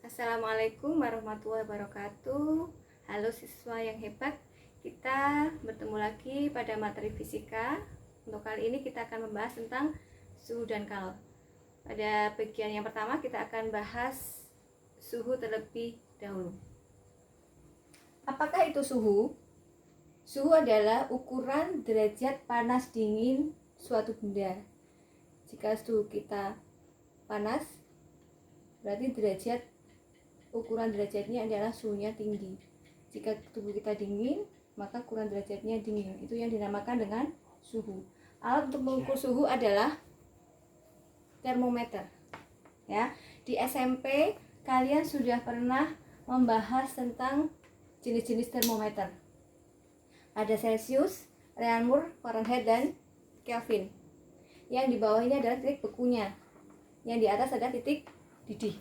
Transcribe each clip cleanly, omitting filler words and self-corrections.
Assalamualaikum warahmatullahi wabarakatuh. Halo siswa yang hebat, kita bertemu lagi pada materi fisika. Untuk kali ini kita akan membahas tentang suhu dan kalor. Pada bagian yang pertama kita akan bahas suhu terlebih dahulu. Apakah itu suhu? Suhu adalah ukuran derajat panas dingin suatu benda. Jika suhu kita panas, berarti ukuran derajatnya adalah suhunya tinggi. Jika tubuh kita dingin, maka ukuran derajatnya dingin. Itu yang dinamakan dengan suhu. Alat untuk mengukur suhu adalah termometer. Ya, di SMP kalian sudah pernah membahas tentang jenis-jenis termometer. Ada Celsius, Reaumur, Fahrenheit, dan Kelvin. Yang di bawah ini adalah titik bekunya. Yang di atas ada titik didih.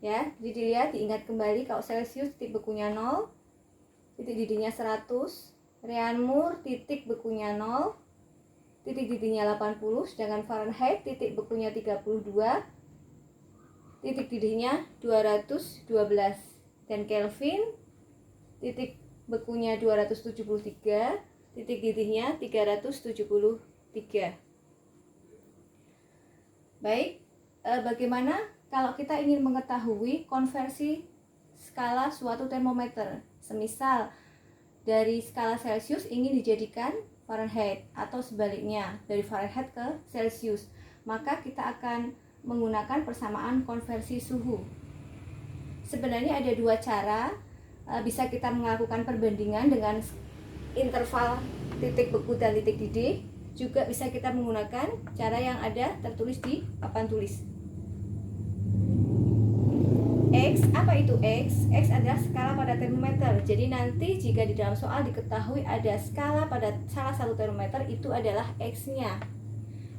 Ya, jadi dilihat, diingat kembali, kalau Celsius titik bekunya 0, titik didihnya 100, Reaumur titik bekunya 0, titik didihnya 80, sedangkan Fahrenheit titik bekunya 32, titik didihnya 212, dan Kelvin titik bekunya 273, titik didihnya 373. Baik, bagaimana kalau kita ingin mengetahui konversi skala suatu termometer? Semisal dari skala Celsius ingin dijadikan Fahrenheit atau sebaliknya dari Fahrenheit ke Celsius, maka kita akan menggunakan persamaan konversi suhu. Sebenarnya ada dua cara. Bisa kita melakukan perbandingan dengan interval titik beku dan titik didih. Juga bisa kita menggunakan cara yang ada tertulis di papan tulis. X, apa itu X? X adalah skala pada termometer. Jadi nanti jika di dalam soal diketahui ada skala pada salah satu termometer, itu adalah X-nya.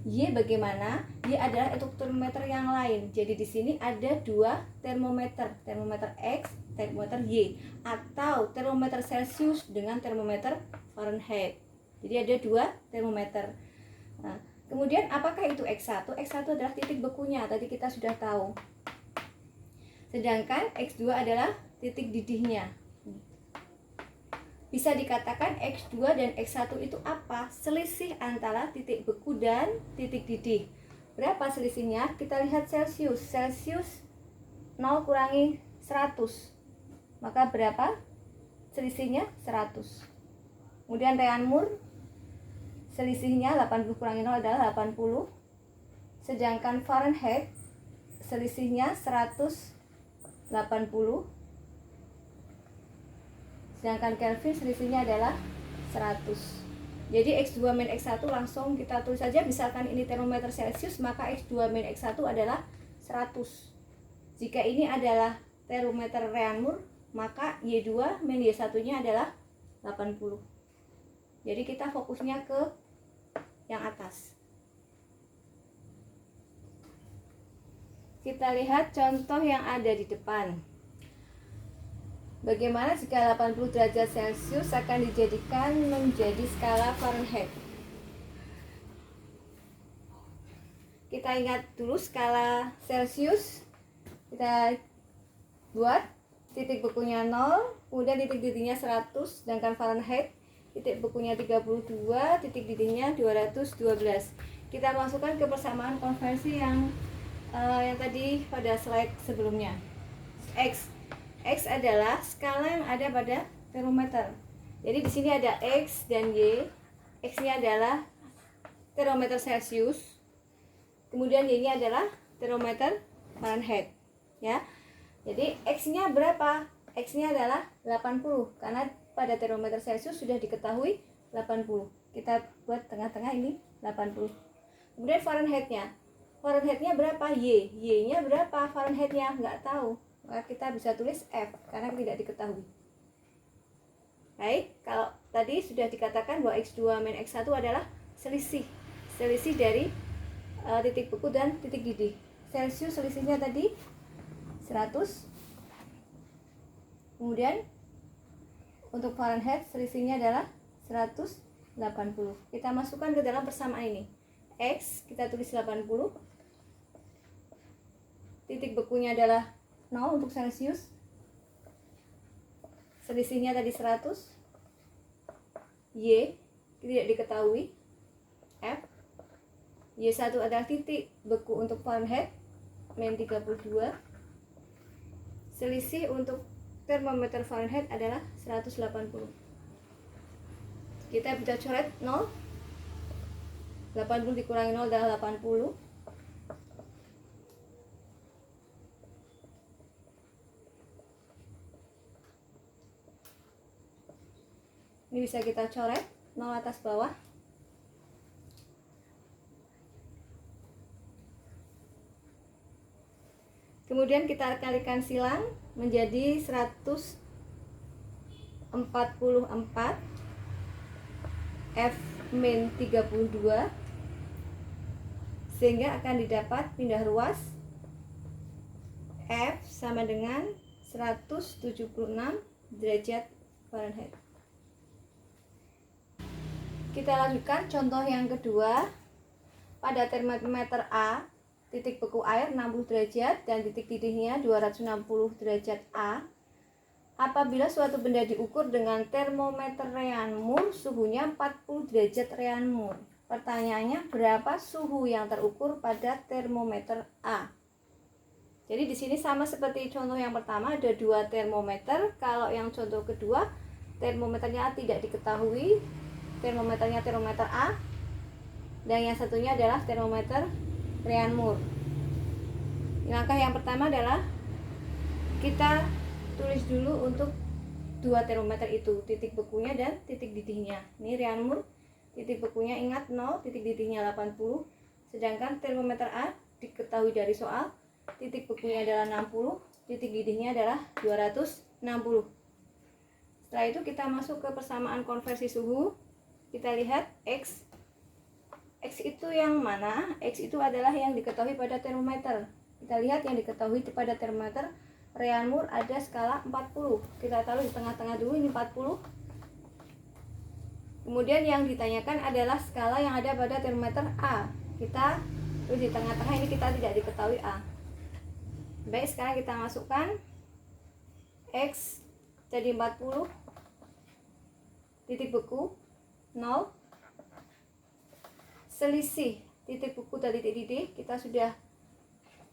Y bagaimana? Y adalah untuk termometer yang lain. Jadi di sini ada dua termometer, termometer X, termometer Y, atau termometer Celsius dengan termometer Fahrenheit. Jadi ada dua termometer. Nah, kemudian apakah itu X1? X1 adalah titik bekunya, tadi kita sudah tahu. Sedangkan X2 adalah titik didihnya. Bisa dikatakan X2 dan X1 itu apa? Selisih antara titik beku dan titik didih. Berapa selisihnya? Kita lihat Celsius. Celsius 0 kurangi 100. Maka berapa? Selisihnya 100. Kemudian Reaumur, selisihnya 80 kurangi 0 adalah 80. Sedangkan Fahrenheit, selisihnya 180. Sedangkan Kelvin selisihnya adalah 100. Jadi X2 min X1 langsung kita tulis saja. Misalkan ini termometer Celsius, maka X2 min X1 adalah 100. Jika ini adalah termometer Reaumur, maka Y2 min Y1-nya adalah 80. Jadi kita fokusnya ke yang atas. Kita lihat contoh yang ada di depan. Bagaimana jika 80 derajat Celsius akan dijadikan menjadi skala Fahrenheit? Kita ingat dulu skala Celsius. Kita buat titik bekunya 0, kemudian titik didihnya 100, sedangkan Fahrenheit titik bekunya 32, titik didihnya 212. Kita masukkan ke persamaan konversi yang tadi pada slide sebelumnya. X adalah skala yang ada pada termometer. Jadi di sini ada X dan Y. X-nya adalah termometer Celsius. Kemudian Y-nya adalah termometer Fahrenheit. Ya. Jadi X-nya berapa? X-nya adalah 80 karena pada termometer Celsius sudah diketahui 80. Kita buat tengah-tengah ini 80. Kemudian Fahrenheit-nya. Fahrenheit-nya berapa? Y. Y-nya berapa? Fahrenheit-nya nggak tahu. Maka kita bisa tulis F karena tidak diketahui. Baik, kalau tadi sudah dikatakan bahwa X2 min X1 adalah selisih dari titik beku dan titik didih. Celsius selisihnya tadi 100. Kemudian untuk Fahrenheit selisihnya adalah 180. Kita masukkan ke dalam persamaan ini. X kita tulis 80. Titik bekunya adalah 0 untuk Celsius. Selisihnya tadi 100. Y tidak diketahui. F. Y1 adalah titik beku untuk Fahrenheit -32. Selisih untuk termometer Fahrenheit adalah 180. Kita bisa coret 0. 80 dikurangi 0 adalah 80. Ini bisa kita coret 0 atas bawah. Kemudian kita kalikan silang menjadi 144 F-32, sehingga akan didapat pindah ruas F sama dengan 176 derajat Fahrenheit. Kita lanjutkan contoh yang kedua. Pada termometer A, titik beku air 60 derajat dan titik didihnya 260 derajat A. Apabila suatu benda diukur dengan termometer Reaumur, suhunya 40 derajat Reaumur. Pertanyaannya, berapa suhu yang terukur pada termometer A? Jadi di sini sama seperti contoh yang pertama, ada dua termometer. Kalau yang contoh kedua, termometernya tidak diketahui. Termometernya termometer A, dan yang satunya adalah termometer Reaumur. Langkah yang pertama adalah kita tulis dulu untuk dua termometer itu, titik bekunya dan titik didihnya. Ini Reaumur, titik bekunya ingat 0, titik didihnya 80. Sedangkan termometer A diketahui dari soal, titik bekunya adalah 60, titik didihnya adalah 260. Setelah itu kita masuk ke persamaan konversi suhu. Kita lihat X. X itu yang mana? X itu adalah yang diketahui pada termometer. Kita lihat yang diketahui pada termometer Reaumur ada skala 40. Kita taruh di tengah-tengah dulu, ini 40. Kemudian yang ditanyakan adalah skala yang ada pada termometer A. Kita tulis di tengah-tengah, ini kita tidak diketahui A. Baik, sekarang kita masukkan X jadi 40, titik beku 0, selisih titik beku dari titik didih kita sudah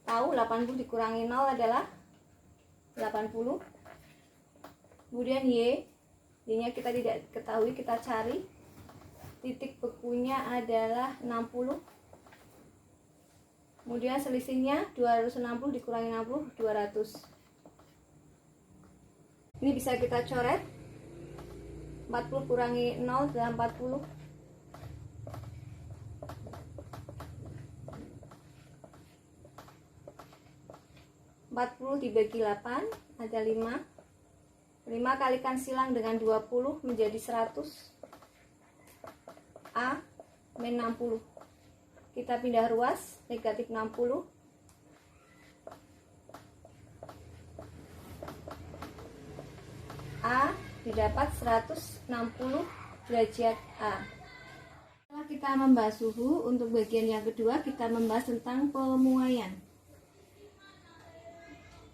tahu, 80 dikurangi 0 adalah 80. Kemudian Y nya kita tidak ketahui, kita cari. Titik bekunya adalah 60. Kemudian selisihnya 260 dikurangi 60, 200. Ini bisa kita coret. 40 kurangi 0 adalah 40. Dibagi 8 ada 5. 5 kalikan silang dengan 20 menjadi 100. A min 60. Kita pindah ruas, negatif 60. A didapat 160 derajat A. Setelah kita membahas suhu, untuk bagian yang kedua kita membahas tentang pemuaian.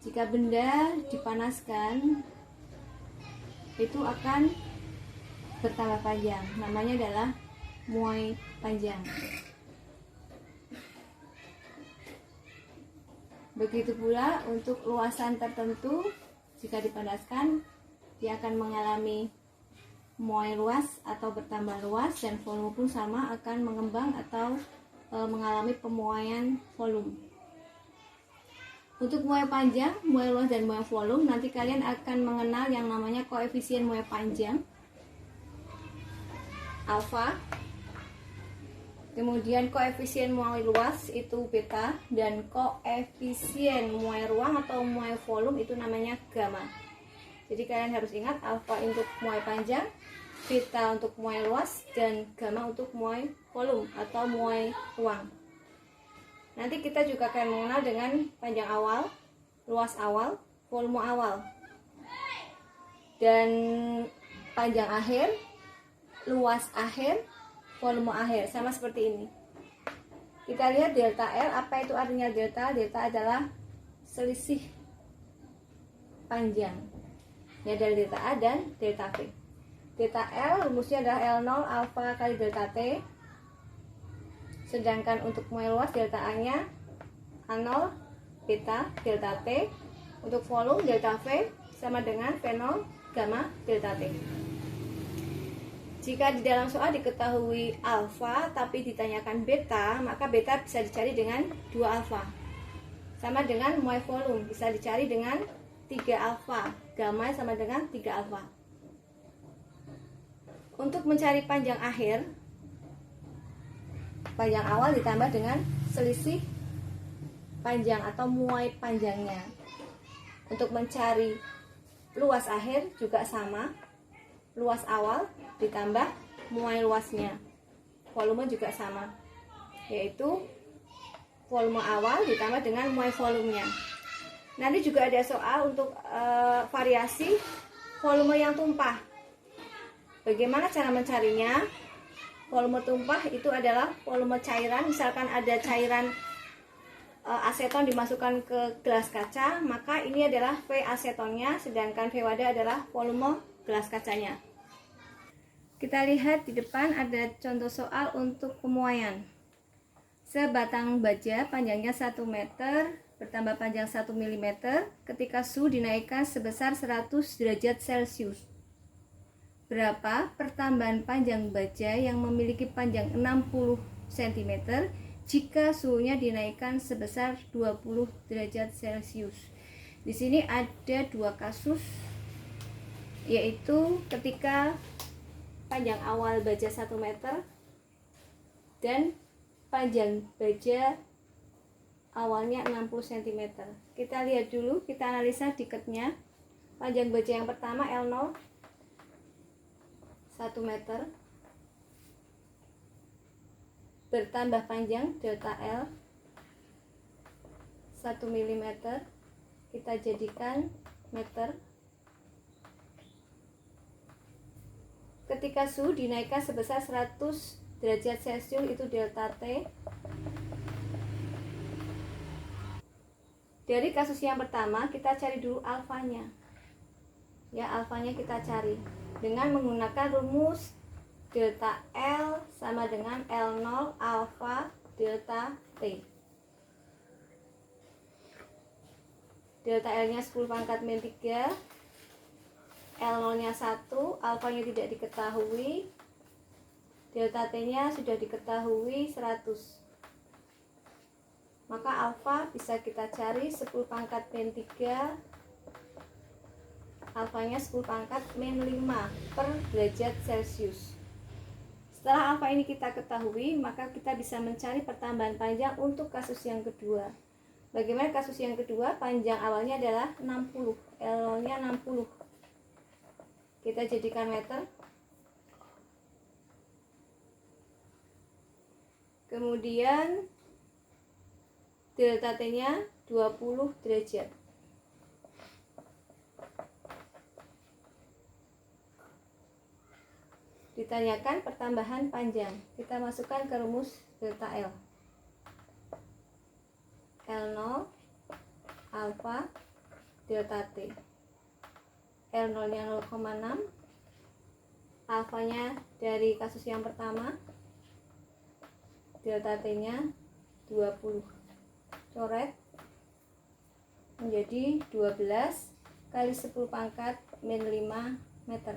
Jika benda dipanaskan, itu akan bertambah panjang. Namanya adalah muai panjang. Begitu pula untuk luasan tertentu, jika dipanaskan, dia akan mengalami muai luas atau bertambah luas, dan volume pun sama, akan mengembang atau mengalami pemuaian volume. Untuk muai panjang, muai luas, dan muai volume, nanti kalian akan mengenal yang namanya koefisien muai panjang alfa. Kemudian koefisien muai luas itu beta, dan koefisien muai ruang atau muai volume itu namanya gamma. Jadi kalian harus ingat, alfa untuk muai panjang, beta untuk muai luas, dan gamma untuk muai volume atau muai ruang. Nanti kita juga akan mengenal dengan panjang awal, luas awal, volume awal, dan panjang akhir, luas akhir, volume akhir, sama seperti ini. Kita lihat delta L. Apa itu artinya delta? Delta adalah selisih panjang, ya, dari delta A dan delta V. Delta L rumusnya adalah L0 alfa kali delta T. Sedangkan untuk muai luas delta A-nya A0 beta delta T. Untuk volume delta V sama dengan V0 gamma delta T. Jika di dalam soal diketahui alfa tapi ditanyakan beta, maka beta bisa dicari dengan 2 alfa. Sama dengan muai volume bisa dicari dengan 3 alfa. Gamma sama dengan 3 alfa. Untuk mencari panjang akhir, panjang awal ditambah dengan selisih panjang atau muai panjangnya. Untuk mencari luas akhir juga sama, luas awal ditambah muai luasnya. Volume juga sama, yaitu volume awal ditambah dengan muai volumenya. Nanti juga ada soal untuk variasi volume yang tumpah. Bagaimana cara mencarinya? Volume tumpah itu adalah volume cairan. Misalkan ada cairan aseton dimasukkan ke gelas kaca, maka ini adalah V asetonnya, sedangkan V wadah adalah volume gelas kacanya. Kita lihat di depan ada contoh soal untuk pemuaian. Sebatang baja panjangnya 1 meter bertambah panjang 1 mm ketika suhu dinaikkan sebesar 100 derajat Celcius. Berapa pertambahan panjang baja yang memiliki panjang 60 cm jika suhunya dinaikkan sebesar 20 derajat Celcius? Di sini ada 2 kasus, yaitu ketika panjang awal baja 1 meter dan panjang baja awalnya 60 cm. Kita lihat dulu, kita analisa diketnya. Panjang baja yang pertama L0 1 meter bertambah panjang delta L 1 mm, kita jadikan meter. Ketika suhu dinaikkan sebesar 100 derajat Celcius itu delta T. Dari kasus yang pertama kita cari dulu alfanya. Ya, alfanya kita cari dengan menggunakan rumus delta L sama dengan L0 alfa delta T. Delta L nya 10 pangkat min 3, L0 nya 1, alfanya tidak diketahui, delta T nya sudah diketahui 100. Maka alfa bisa kita cari 10 pangkat min 3, alfanya 10 pangkat min 5 per derajat Celcius. Setelah alfa ini kita ketahui, maka kita bisa mencari pertambahan panjang untuk kasus yang kedua. Bagaimana kasus yang kedua? Panjang awalnya adalah 60, L nya 60. Kita jadikan meter. Kemudian delta T nya 20 derajat. Ditanyakan pertambahan panjang, kita masukkan ke rumus delta L. L0 alfa delta T. L0 nya 0,6, alfanya dari kasus yang pertama, delta T nya 20. Coret menjadi 12 kali 10 pangkat min 5 meter.